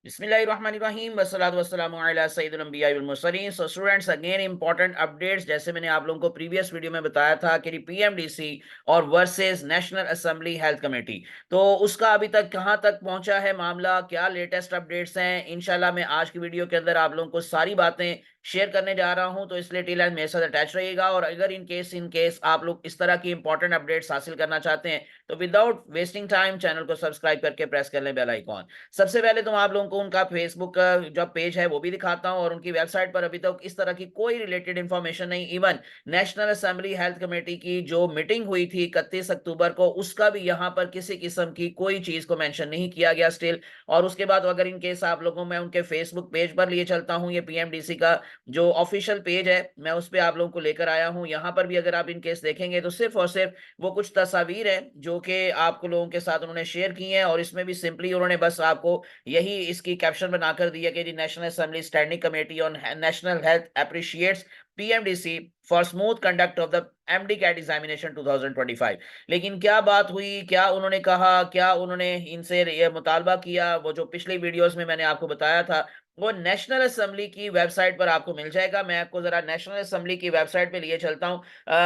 बिस्मिल्लाहिर्रहमानिर्रहीम वस्सलातु वस्सलामु अला सय्यिदिल अंबिया वल मुरसलीन। So students, again important updates, जैसे मैंने आप लोगों को प्रीवियस वीडियो में बताया था कि पीएमडीसी और versus national assembly health committee, तो उसका अभी तक कहां तक पहुंचा है मामला, क्या लेटेस्ट अपडेट्स हैं। इंशाल्लाह मैं आज की वीडियो के अंदर आप लोगों को सारी बातें शेयर करने जा रहा हूं, तो इसलिए टिल एंड मेरे साथ अटैच रहिएगा। और अगर इन केस आप लोग इस तरह की इंपॉर्टेंट अपडेट्स हासिल करना चाहते हैं तो विदाउट वेस्टिंग टाइम चैनल को सब्सक्राइब करके प्रेस कर लें बेल आइकॉन। सबसे पहले तो आप लोगों को उनका फेसबुक का जो पेज है वो भी दिखाता हूं, और उनकी वेबसाइट पर अभी तक इस तरह की कोई रिलेटेड इंफॉर्मेशन नहीं। Even national assembly health committee की जो मीटिंग हुई थी 31 अक्टूबर को, उसका भी यहां पर किसी किस्म की कोई चीज को मेंशन नहीं किया गया स्टिल। और उसके बाद अगर इन केस आप लोगों में उनके फेसबुक पेज पर लिए चलता हूं, ये पीएमडीसी का जो ऑफिशियल पेज है मैं उस पर आप लोगों को लेकर आया हूं। यहां पर भी अगर आप इन केस देखेंगे तो सिर्फ और सिर्फ वो कुछ तस्वीर है जो कि आपको लोगों के साथ उन्होंने शेयर की हैं, और इसमें भी सिंपली उन्होंने बस आपको यही इसकी कैप्शन बनाकर दिया कि national assembly standing committee on national health appreciates PMDC for smooth conduct of the MD CAT examination 2025। लेकिन क्या बात हुई, क्या उन्होंने कहा, क्या उन्होंने इनसे ये मुतालबा किया, वो जो पिछली वीडियोस में मैंने आपको बताया था वो नेशनल असेंबली की वेबसाइट पर आपको मिल जाएगा। मैं आपको जरा नेशनल असेंबली की वेबसाइट पे लिए चलता हूं,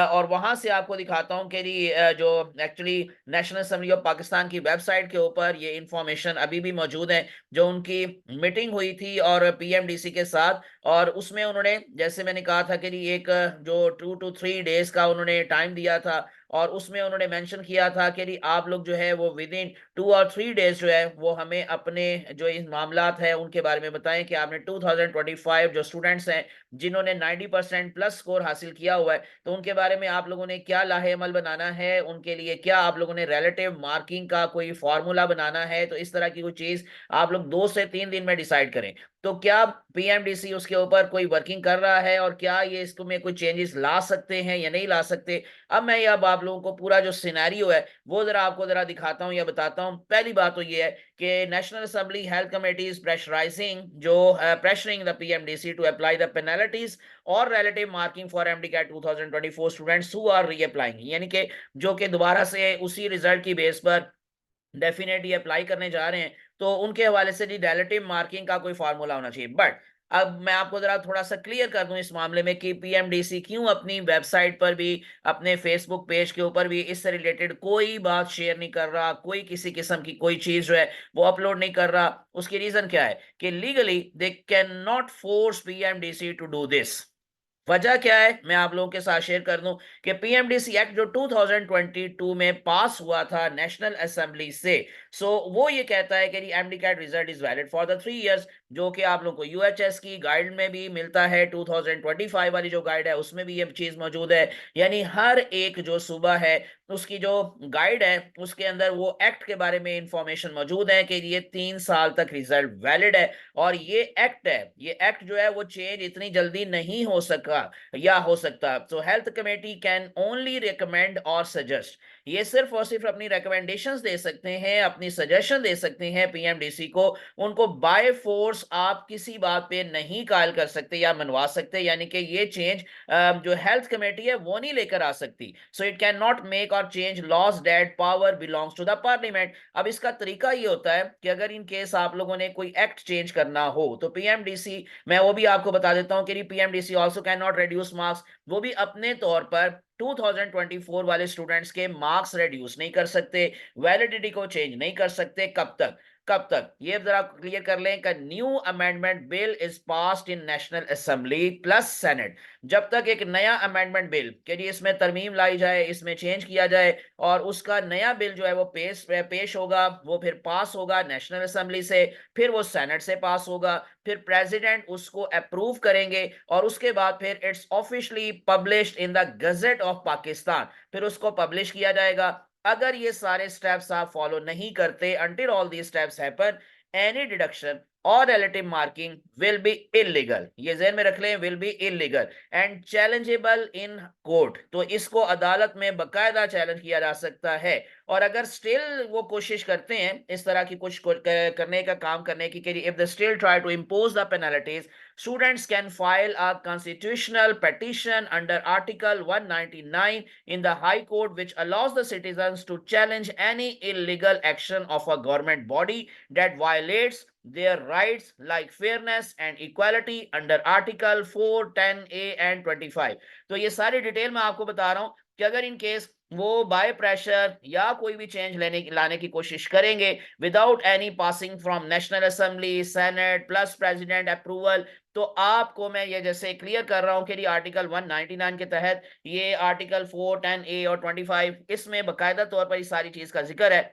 और वहां से आपको दिखाता हूं कि जो actually national assembly of Pakistan की वेबसाइट के ऊपर ये इंफॉर्मेशन अभी भी मौजूद है, जो उनकी मीटिंग हुई थी और पीएमडीसी के साथ। और उसमें उन्होंने, जैसे मैंने कहा था कि एक जो 2 to 3 डेज का उन्होंने टाइम दिया था, और उसमें उन्होंने मेंशन किया था कि आप लोग जो है वो विद इन 2 और 3 डेज जो है वो हमें अपने जो इस मामलात है उनके बारे में बताएं कि आपने 2025 जो स्टूडेंट्स हैं जिन्होंने 90% प्लस स्कोर हासिल किया हुआ है, तो उनके बारे में आप लोगों ने क्या लाहेअमल बनाना है, उनके लिए क्या आप लोगों ने रिलेटिव मार्किंग का कोई फार्मूला बनाना है। तो इस तरह की कोई चीज आप लोग 2 से 3 दिन में डिसाइड करें। तो क्या पीएमडीसी उसके ऊपर कोई वर्किंग कर रहा है, और क्या ये इसको में कोई चेंजेस ला सकते हैं या नहीं ला सकते। अब मैं ये अब आप लोगों को पूरा जो सिनेरियो है वो जरा आपको जरा दिखाता हूं या बताता हूं। पहली बात तो ये है कि national assembly health committee is pressurising जो pressuring the PMDC to apply the penalties और relative marking for MDCAT 2024 students who are reapplying, यानी कि जो कि दोबारा से उसी रिजल्ट की बेस पर डेफिनेटली अप्लाई करने जा रहे हैं, तो उनके हवाले से जी रिलेटिव मार्किंग का कोई फार्मूला होना चाहिए। बट अब मैं आपको जरा थोड़ा सा क्लियर कर दूं इस मामले में कि पीएमडीसी क्यों अपनी वेबसाइट पर भी, अपने फेसबुक पेज के ऊपर भी इससे रिलेटेड कोई बात शेयर नहीं कर रहा, कोई किसी किस्म की कोई चीज जो है वो अपलोड नहीं कर रहा। उसकी रीजन क्या है कि legally they can not force PMDC to do this. वजह क्या है मैं आप लोगों के साथ शेयर कर दूं कि पीएमडीसी एक्ट जो 2022 में पास हुआ था नेशनल असेंबली से, सो वो ये कहता है कि MD CAT result is valid for the 3 years, जो कि आप लोगों को यूएचएस की गाइड में भी मिलता है। 2025 वाली जो गाइड है उसमें भी ये चीज मौजूद है। यानी हर एक जो सूबा है उसकी जो गाइड है उसके अंदर वो एक्ट के बारे में इंफॉर्मेशन मौजूद है कि ये 3 साल तक रिजल्ट वैलिड है। और ये एक्ट है, ये एक्ट जो है वो चेंज इतनी जल्दी नहीं हो सका या हो सकता। सो health committee can only recommend और सजेस्ट, ये सिर्फ और सिर्फ अपनी रिकमेंडेशंस दे सकते हैं, अपनी सजेशन दे सकते हैं पीएमडीसी को। उनको बाय फोर्स आप किसी बात पे नहीं कायल कर सकते या मनवा सकते, यानी कि ये चेंज जो हेल्थ कमेटी है वो नहीं लेकर आ सकती। So it cannot make और change laws, that power belongs to the parliament. अब इसका तरीका ये होता है कि अगर इन केस आप लोगों ने कोई एक्ट चेंज करना हो तो पीएमडीसी, मैं वो भी आपको बता देता हूं कि PMDC also can not reduce marks, वो भी अपने तौर पर 2024 वाले स्टूडेंट्स के मार्क्स रिड्यूस नहीं कर सकते, वैलिडिटी को चेंज नहीं कर सकते। कब तक, कब तक ये जरा क्लियर कर लें कि new amendment bill is passed in national assembly plus senate. जब तक एक नया अमेंडमेंट बिल के लिए इसमें तरमीम लाई जाए, इसमें चेंज किया जाए, और उसका नया बिल जो है वो पेश होगा, वो फिर पास होगा नेशनल असेंबली से, फिर वो सेनेट से पास होगा, फिर प्रेसिडेंट उसको अप्रूव करेंगे, और उसके बाद फिर it's officially published in the gazette of Pakistan, फिर उसको पब्लिश किया जाएगा। अगर ये सारे स्टेप्स आप फॉलो नहीं करते, until all these steps happen, any deduction और relative marking will be illegal. ये ज़हन में रख लें, will be illegal and challengeable in court. तो इसको अदालत में बकायदा चैलेंज किया जा सकता है। और अगर स्टिल वो कोशिश करते हैं इस तरह की कुछ करने का काम करने की, if they still try to impose the penalties, students can file a constitutional petition under article 199 in the high court, which allows the citizens to challenge any illegal action of a government body that violates their rights like fairness and equality under Article 4, 10A and 25। तो ये सारी detail मैं आपको बता रहा हूं कि अगर इन केस वो बाय प्रेशर या कोई भी चेंज लाने की कोशिश करेंगे without any passing from national assembly, senate plus president approval, तो आपको मैं ये जैसे क्लियर कर रहा हूं कि आर्टिकल 199 के तहत ये आर्टिकल 4, 10A और 25 इसमें बाकायदा तौर पर इस सारी चीज का जिक्र है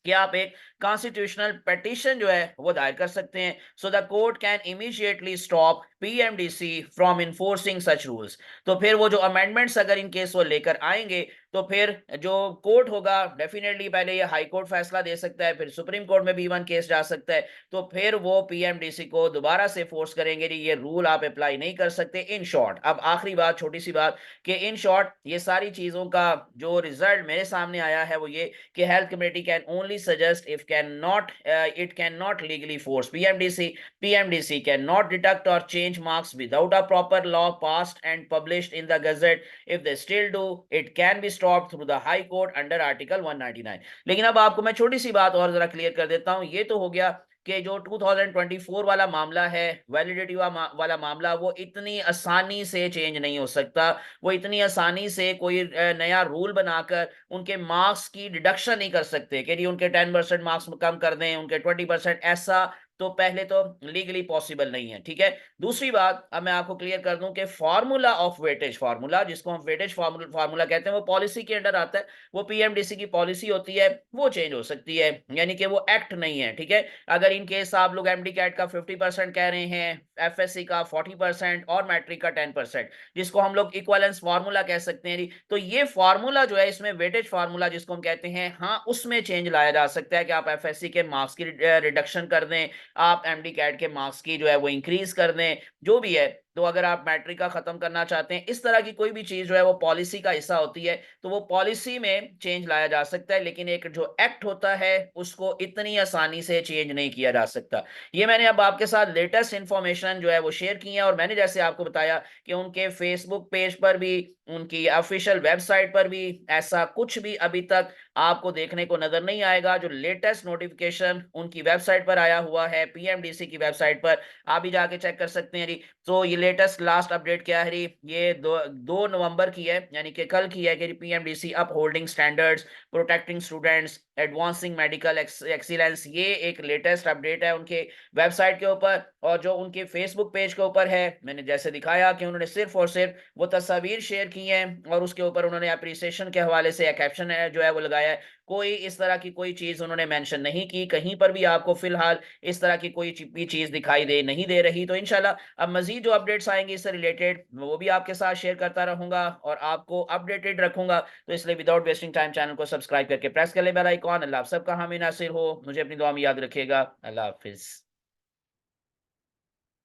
कि आप एक कॉन्स्टिट्यूशनल पिटीशन जो है वो दायर कर सकते हैं। So the court can immediately stop PMDC from enforcing such rules. तो फिर वो जो अमेंडमेंट्स अगर इन केस वो लेकर आएंगे तो फिर जो कोर्ट होगा डेफिनेटली पहले ये हाई कोर्ट फैसला दे सकता है, फिर सुप्रीम कोर्ट में भी वन केस जा सकता है, तो फिर वो पीएमडीसी को दोबारा से फोर्स करेंगे कि ये रूल आप अप्लाई नहीं कर सकते। इन शॉर्ट, अब आखिरी बात, छोटी सी बात, कि इन शॉर्ट ये सारी चीजों का जो रिजल्ट मेरे सामने आया है वो ये कि health committee can only suggest if cannot it cannot legally force PMDC cannot deduct or change marks without a proper law passed and published in the gazette। if they still do, it can be stopped through the high court under article 199। लेकिन अब आपको मैं छोटी सी बात और जरा clear कर देता हूं। ये तो हो गया कि जो 2024 वाला मामला है, वैलिडिटी वाला मामला, वो इतनी आसानी से चेंज नहीं हो सकता। वो इतनी आसानी से कोई नया रूल बनाकर उनके मार्क्स की डिडक्शन नहीं कर सकते कि जी उनके 10% मार्क्स कम कर दें, उनके 20%, ऐसा तो पहले तो लीगली पॉसिबल नहीं है। ठीक है। दूसरी बात अब मैं आपको क्लियर कर दूं कि फार्मूला ऑफ वेटेज, फार्मूला जिसको हम वेटेज फार्मूला कहते हैं, वो पॉलिसी के अंडर आता है। वो पीएमडीसी की पॉलिसी होती है, वो चेंज हो सकती है, यानी कि वो एक्ट नहीं है। ठीक है। अगर इन केस आप लोग एमडी कैट का 50% कह रहे हैं, एफएससी का 40% और मैट्रिक का 10%, जिसको हम लोग इक्वलेंस फार्मूला कह सकते हैं, तो ये फार्मूला जो है इसमें वेटेज फार्मूला जिसको हम कहते हैं, हाँ उसमें चेंज लाया जा सकता है कि आप एफएससी के मार्क्स की रिडक्शन कर दें, आप एमडी कैट के मार्क्स की जो है वो इंक्रीज कर दें, जो भी है। तो अगर आप मैट्रिक का खत्म करना चाहते हैं, इस तरह की कोई भी चीज जो है वो पॉलिसी का हिस्सा होती है, तो वो पॉलिसी में चेंज लाया जा सकता है, लेकिन एक जो एक्ट होता है उसको इतनी आसानी से चेंज नहीं किया जा सकता। ये मैंने अब आपके साथ लेटेस्ट इंफॉर्मेशन जो है वो शेयर की है, और मैंने जैसे आपको बताया कि उनके फेसबुक पेज पर भी, उनकी ऑफिशियल वेबसाइट पर भी ऐसा कुछ भी अभी तक आपको देखने को नजर नहीं आएगा। जो लेटेस्ट नोटिफिकेशन उनकी वेबसाइट पर आया हुआ है, पीएमडीसी की वेबसाइट पर, आप भी जाके चेक कर सकते हैं जी। तो ये लेटेस्ट लास्ट अपडेट क्या है जी, ये 2 नवंबर की है, यानी कि कल की है, कि PMDC up holding standards, protecting students, advancing medical excellence, ये एक लेटेस्ट अपडेट है उनके वेबसाइट के ऊपर। और जो उनके फेसबुक पेज के ऊपर है, मैंने जैसे दिखाया कि उन्होंने सिर्फ और सिर्फ वो तस्वीर शेयर की हैं, और उसके ऊपर उन्होंने अप्रिसिएशन के हवाले से एक कैप्शन है जो है वो लगाया है। कोई इस तरह की कोई चीज उन्होंने मेंशन नहीं की, कहीं पर भी आपको फिलहाल इस तरह की कोई भी चीज दिखाई दे नहीं दे रही। तो इंशाल्लाह अब मजीद जो अपडेट्स आएंगी इससे रिलेटेड, वो भी आपके साथ शेयर करता रहूंगा और आपको अपडेटेड रखूंगा। तो इसलिए विदाउट वेस्टिंग टाइम चैनल को सब्सक्राइब करके प्रेस कर ले बेल आइकॉन। अल्लाह आप सबका हामी नासिर हो, मुझे अपनी दुआ में याद रखिएगा। अल्लाह हाफिज।